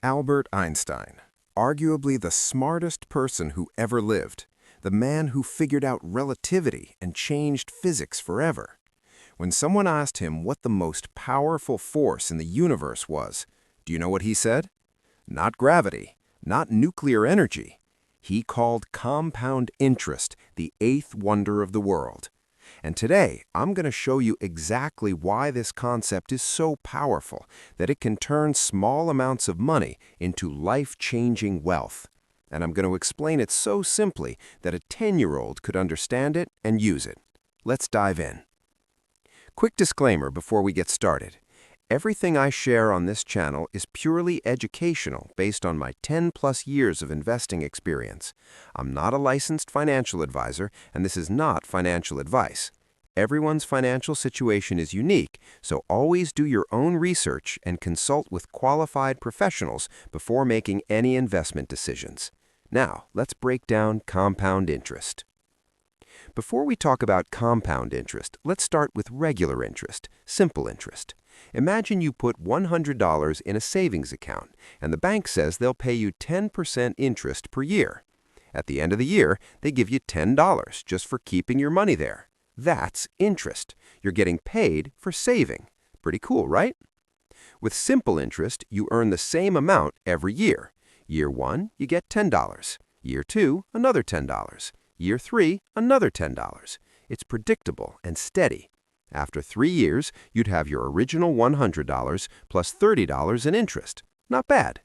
Albert Einstein, arguably the smartest person who ever lived, the man who figured out relativity and changed physics forever. When someone asked him what the most powerful force in the universe was, do you know what he said? Not gravity, not nuclear energy. He called compound interest the eighth wonder of the world. And today, I'm going to show you exactly why this concept is so powerful that it can turn small amounts of money into life-changing wealth. And I'm going to explain it so simply that a 10-year-old could understand it and use it. Let's dive in. Quick disclaimer before we get started. Everything I share on this channel is purely educational based on my 10+ years of investing experience. I'm not a licensed financial advisor, and this is not financial advice. Everyone's financial situation is unique, so always do your own research and consult with qualified professionals before making any investment decisions. Now, let's break down compound interest. Before we talk about compound interest, let's start with regular interest, simple interest. Imagine you put $100 in a savings account, and the bank says they'll pay you 10% interest per year. At the end of the year, they give you $10 just for keeping your money there. That's interest. You're getting paid for saving. Pretty cool, right? With simple interest, you earn the same amount every year. Year 1, you get $10. Year 2, another $10. Year 3, another $10. It's predictable and steady. After 3 years, you'd have your original $100 plus $30 in interest. Not bad.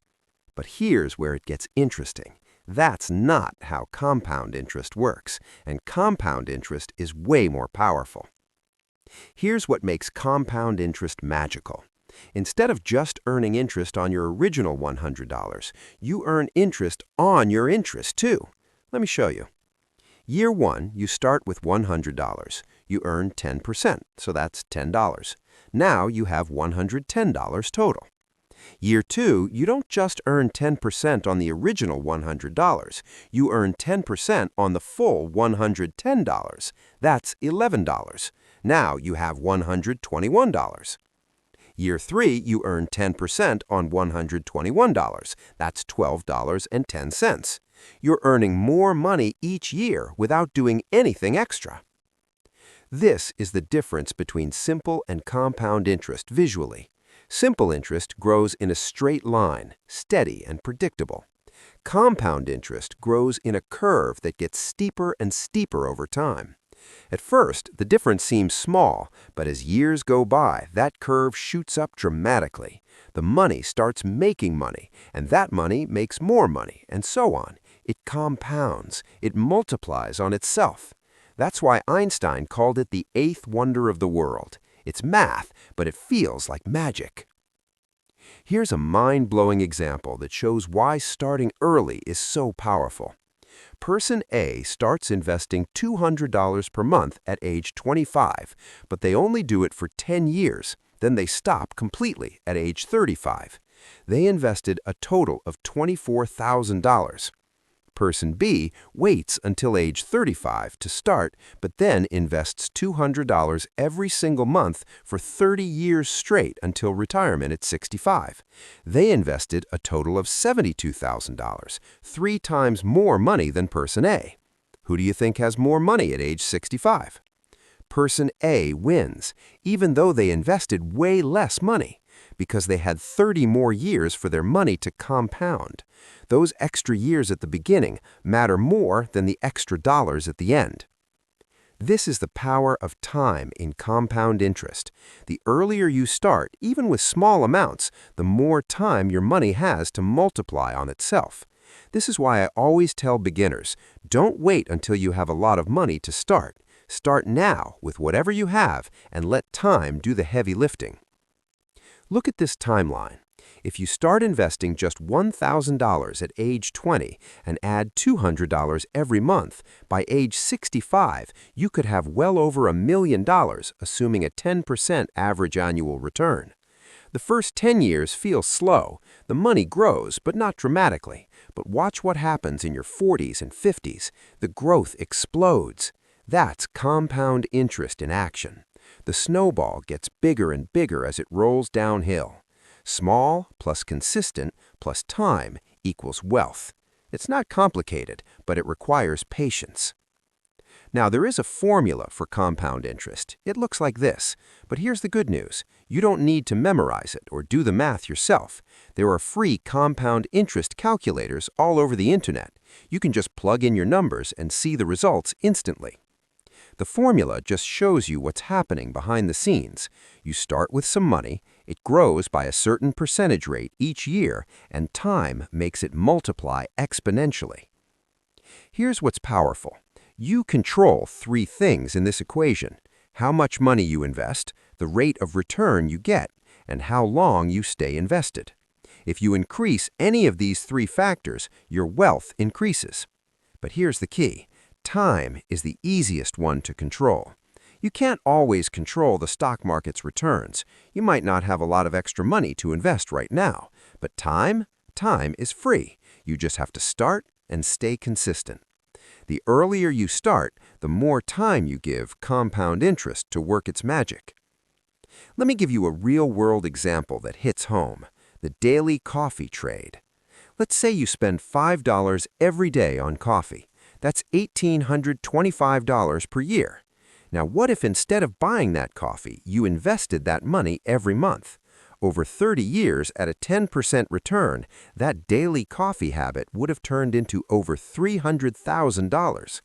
But here's where it gets interesting. That's not how compound interest works, and compound interest is way more powerful. Here's what makes compound interest magical. Instead of just earning interest on your original $100, you earn interest on your interest too. Let me show you. Year 1, you start with $100. You earn 10%, so that's $10. Now you have $110 total. Year 2, you don't just earn 10% on the original $100. You earn 10% on the full $110. That's $11. Now you have $121. Year 3, you earn 10% on $121. That's $12.10. You're earning more money each year without doing anything extra. This is the difference between simple and compound interest visually. Simple interest grows in a straight line, steady and predictable. Compound interest grows in a curve that gets steeper and steeper over time. At first, the difference seems small, but as years go by, that curve shoots up dramatically. The money starts making money, and that money makes more money, and so on. It compounds. It multiplies on itself. That's why Einstein called it the eighth wonder of the world. It's math, but it feels like magic. Here's a mind-blowing example that shows why starting early is so powerful. Person A starts investing $200 per month at age 25, but they only do it for 10 years. Then they stop completely at age 35. They invested a total of $24,000. Person B waits until age 35 to start, but then invests $200 every single month for 30 years straight until retirement at 65. They invested a total of $72,000, 3 times more money than Person A. Who do you think has more money at age 65? Person A wins, even though they invested way less money, because they had 30 more years for their money to compound. Those extra years at the beginning matter more than the extra dollars at the end. This is the power of time in compound interest. The earlier you start, even with small amounts, the more time your money has to multiply on itself. This is why I always tell beginners, don't wait until you have a lot of money to start. Start now with whatever you have and let time do the heavy lifting. Look at this timeline. If you start investing just $1,000 at age 20 and add $200 every month, by age 65, you could have well over $1 million, assuming a 10% average annual return. The first 10 years feel slow. The money grows, but not dramatically. But watch what happens in your 40s and 50s. The growth explodes. That's compound interest in action. The snowball gets bigger and bigger as it rolls downhill. Small plus consistent plus time equals wealth. It's not complicated, but it requires patience. Now, there is a formula for compound interest. It looks like this. But here's the good news. You don't need to memorize it or do the math yourself. There are free compound interest calculators all over the internet. You can just plug in your numbers and see the results instantly. The formula just shows you what's happening behind the scenes. You start with some money, it grows by a certain percentage rate each year, and time makes it multiply exponentially. Here's what's powerful. You control three things in this equation: how much money you invest, the rate of return you get, and how long you stay invested. If you increase any of these three factors, your wealth increases. But here's the key. Time is the easiest one to control. You can't always control the stock market's returns. You might not have a lot of extra money to invest right now. But time is free. You just have to start and stay consistent. The earlier you start, the more time you give compound interest to work its magic. Let me give you a real-world example that hits home: the daily coffee trade. Let's say you spend $5 every day on coffee. That's $1,825 per year. Now, what if instead of buying that coffee, you invested that money every month? Over 30 years at a 10% return, that daily coffee habit would have turned into over $300,000.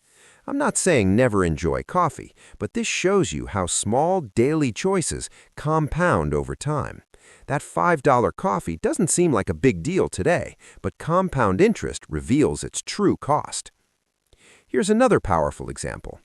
I'm not saying never enjoy coffee, but this shows you how small daily choices compound over time. That $5 coffee doesn't seem like a big deal today, but compound interest reveals its true cost. Here's another powerful example.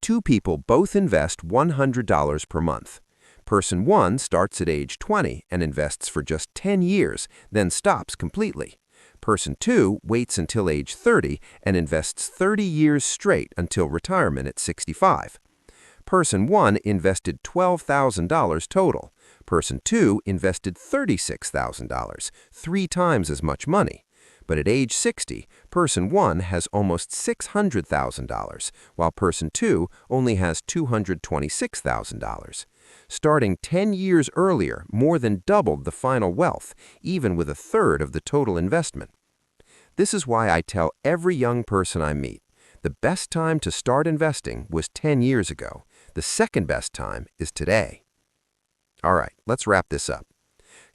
Two people both invest $100 per month. Person 1 starts at age 20 and invests for just 10 years, then stops completely. Person 2 waits until age 30 and invests 30 years straight until retirement at 65. Person 1 invested $12,000 total. Person 2 invested $36,000, 3 times as much money. But at age 60, person 1 has almost $600,000, while person 2 only has $226,000. Starting 10 years earlier more than doubled the final wealth, even with a third of the total investment. This is why I tell every young person I meet, the best time to start investing was 10 years ago. The second best time is today. All right, let's wrap this up.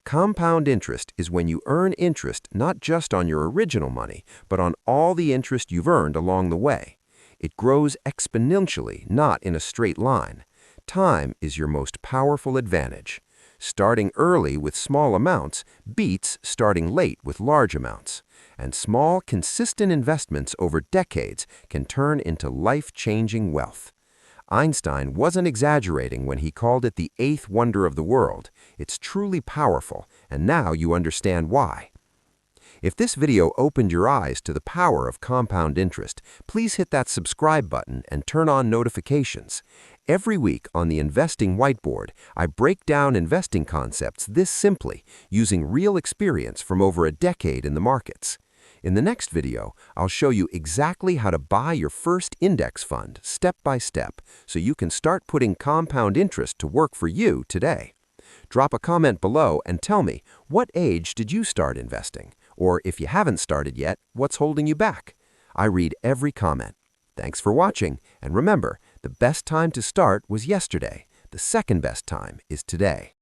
Compound interest is when you earn interest not just on your original money, but on all the interest you've earned along the way. It grows exponentially, not in a straight line. Time is your most powerful advantage. Starting early with small amounts beats starting late with large amounts. And small, consistent investments over decades can turn into life-changing wealth. Einstein wasn't exaggerating when he called it the eighth wonder of the world. It's truly powerful, and now you understand why. If this video opened your eyes to the power of compound interest, please hit that subscribe button and turn on notifications. Every week on the Investing Whiteboard, I break down investing concepts this simply, using real experience from over a decade in the markets. In the next video, I'll show you exactly how to buy your first index fund step by step so you can start putting compound interest to work for you today. Drop a comment below and tell me, what age did you start investing? Or if you haven't started yet, what's holding you back? I read every comment. Thanks for watching, and remember, the best time to start was yesterday. The second best time is today.